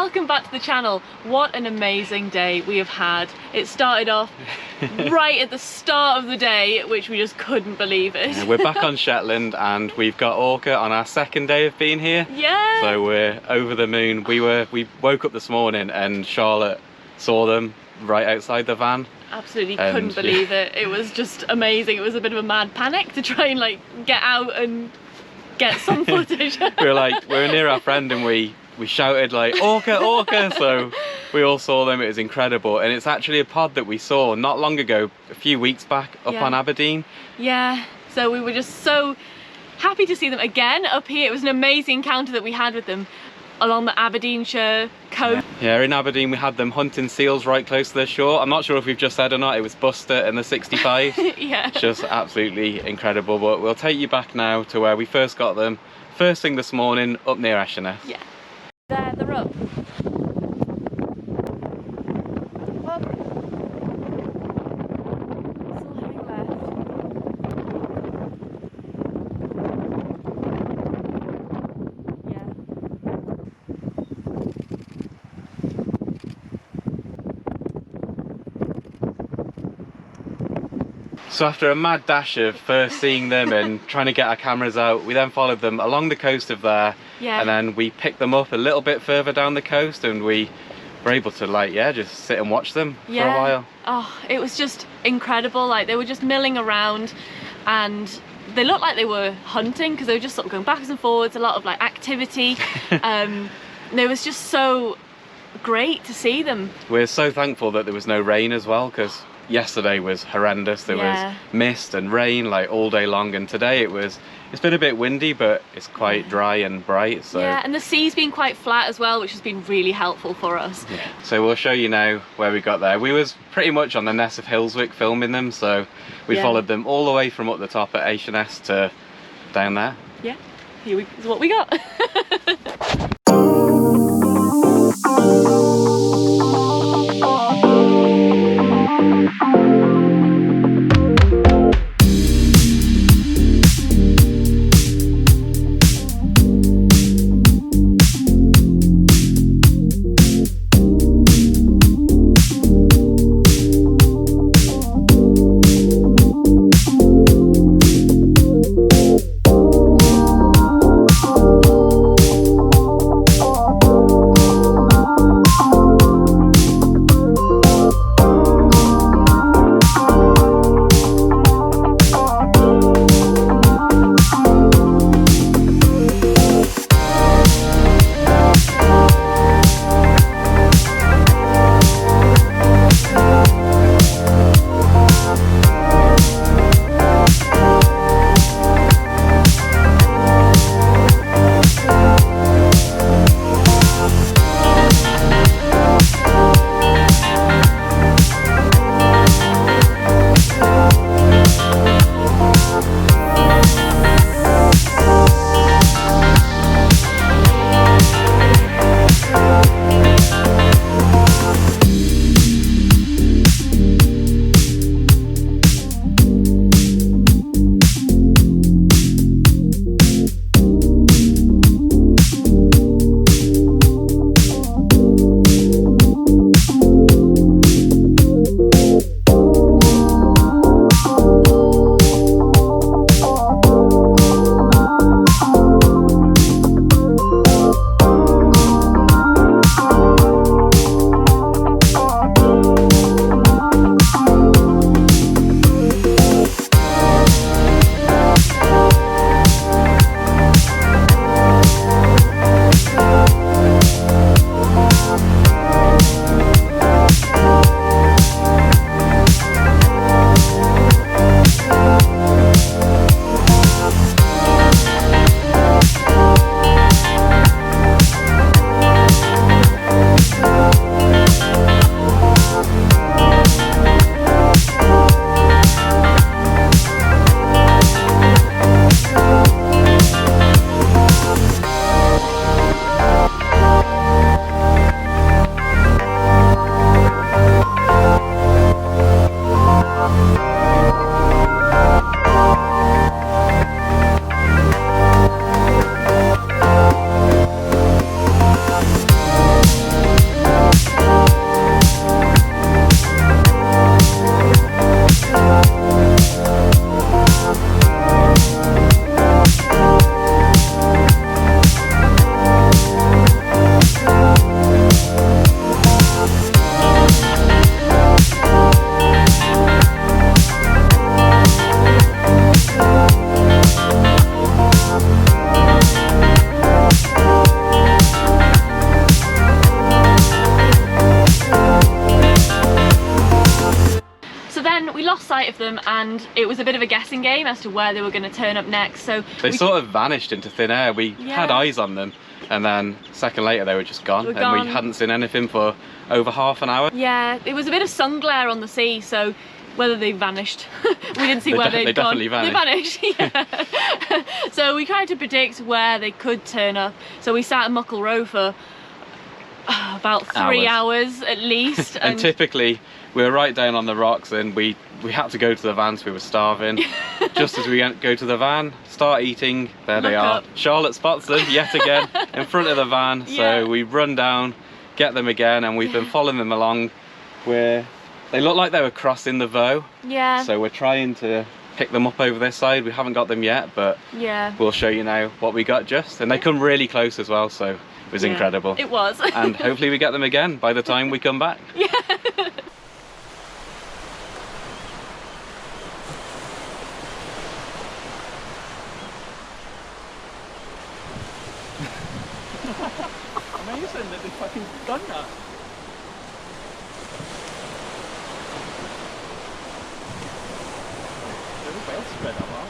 welcome back to the channel. What an amazing day we have had. It started off right at the start of the day, which we just couldn't believe it. Yeah, we're back on Shetland and we've got ORCA on our second day of being here. Yeah. So we're over the moon. We woke up this morning and Charlotte saw them right outside the van. Absolutely couldn't believe it. It was just amazing. It was a bit of a mad panic to try and like get out and get some footage. we were near our friend and we shouted like ORCA, ORCA, so we all saw them. It was incredible, and it's actually a pod that we saw not long ago, a few weeks back up on Aberdeen. Yeah, so we were just so happy to see them again up here. It was an amazing encounter that we had with them along the Aberdeenshire coast. Yeah, in Aberdeen we had them hunting seals right close to the shore. I'm not sure if we've just said or not, it was Busta and the 65. Yeah. Just absolutely incredible, but we'll take you back now to where we first got them. First thing this morning, up near Caithness. Yeah. There, they're up. Up. Still heading left. Yeah. So after a mad dash of first seeing them and trying to get our cameras out, we then followed them along the coast of there. Yeah. And then we picked them up a little bit further down the coast and we were able to just sit and watch them for a while. Oh, it was just incredible. Like, they were just milling around and they looked like they were hunting because they were just sort of going backwards and forwards, a lot of like activity. It was just so great to see them. We're so thankful that there was no rain as well, because yesterday was horrendous. There was mist and rain like all day long, and today it's been a bit windy, but it's quite dry and bright. So yeah, and the sea's been quite flat as well, which has been really helpful for us. Yeah. So we'll show you now where we got there. We was pretty much on the Ness of Hillswick filming them, so we followed them all the way from up the top at Caithness to down there. Yeah, here is what we got. we lost sight of them, and it was a bit of a guessing game as to where they were going to turn up next. So they sort of vanished into thin air. We had eyes on them, and then a second later they were just gone, we hadn't seen anything for over half an hour. Yeah, it was a bit of sun glare on the sea, so whether they vanished, we didn't see where they'd gone. They vanished, yeah. So we tried to predict where they could turn up. So we sat at Muckle Row for about 3 hours at least. And typically we were right down on the rocks, and we had to go to the van, so we were starving. Just as we go to the van, start eating, there they are. Charlotte spots them yet again in front of the van. So we run down, get them again, and we've been following them along where they look like they were crossing the Voe. Yeah. So we're trying to pick them up over this side. We haven't got them yet, but we'll show you now what we got just. And they come really close as well, so it was incredible. It was. And hopefully we get them again by the time we come back. Yeah. Amazing that they fucking done that. Well spread out, huh?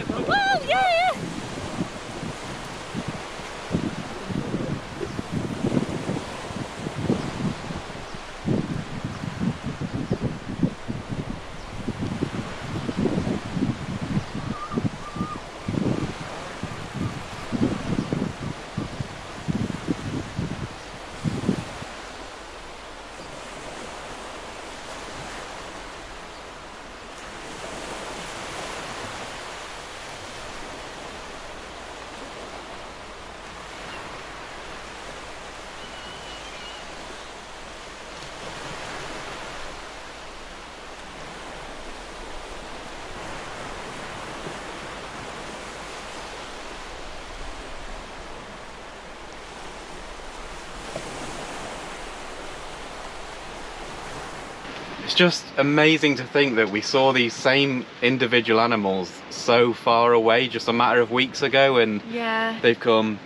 Whoa, yeah. It's just amazing to think that we saw these same individual animals so far away just a matter of weeks ago, and they've come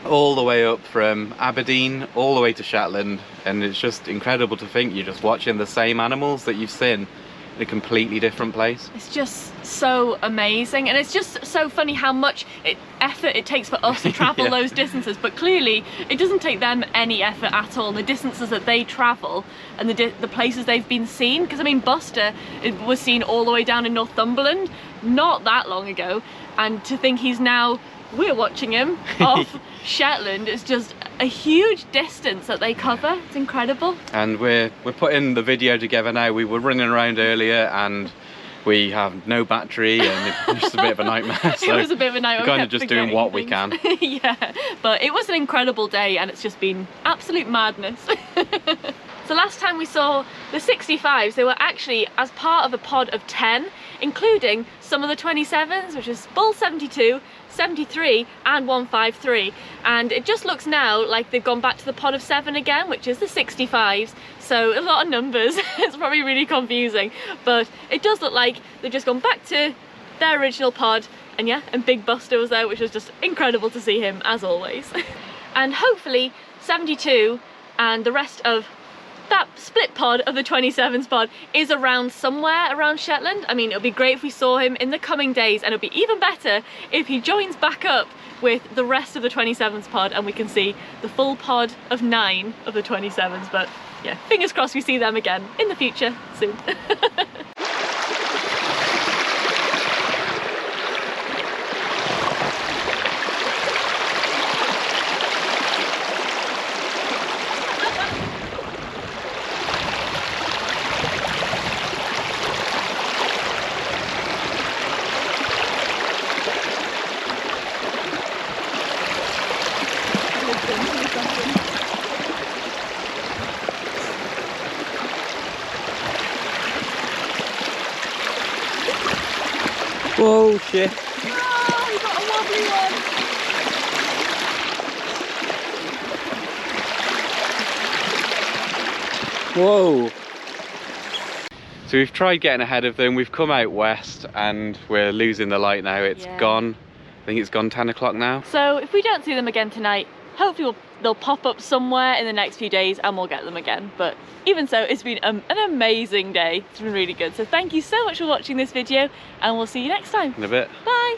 all the way up from Aberdeen all the way to Shetland, and it's just incredible to think you're just watching the same animals that you've seen in a completely different place. It's just so amazing, and it's just so funny how much effort it takes for us to travel those distances, but clearly it doesn't take them any effort at all. The distances that they travel and the places they've been seen, because I mean Busta was seen all the way down in Northumberland not that long ago, and to think we're watching him off Shetland, it's just a huge distance that they cover. It's incredible. And we're putting the video together now. We were running around earlier and we have no battery, and it's just a bit of a nightmare. So it was a bit of a nightmare. We're kind of just doing what we can. Yeah, but it was an incredible day, and it's just been absolute madness. So last time we saw the 65s, they were actually as part of a pod of 10, including some of the 27s, which is Bull 72, 73 and 153, and it just looks now like they've gone back to the pod of 7 again, which is the 65s, so a lot of numbers. It's probably really confusing, but it does look like they've just gone back to their original pod, and Big Busta was there, which was just incredible to see him as always. And hopefully 72 and the rest of that split pod of the 27s pod is around somewhere around Shetland. I mean, it would be great if we saw him in the coming days, and it would be even better if he joins back up with the rest of the 27s pod and we can see the full pod of 9 of the 27s. But yeah, fingers crossed we see them again in the future soon. Whoa, shit. Oh, we got a wobbly one. Whoa. So we've tried getting ahead of them. We've come out west and we're losing the light now. It's gone. I think it's gone 10 o'clock now. So if we don't see them again tonight, hopefully they'll pop up somewhere in the next few days and we'll get them again. But even so, it's been an amazing day. It's been really good. So thank you so much for watching this video and we'll see you next time. In a bit. Bye.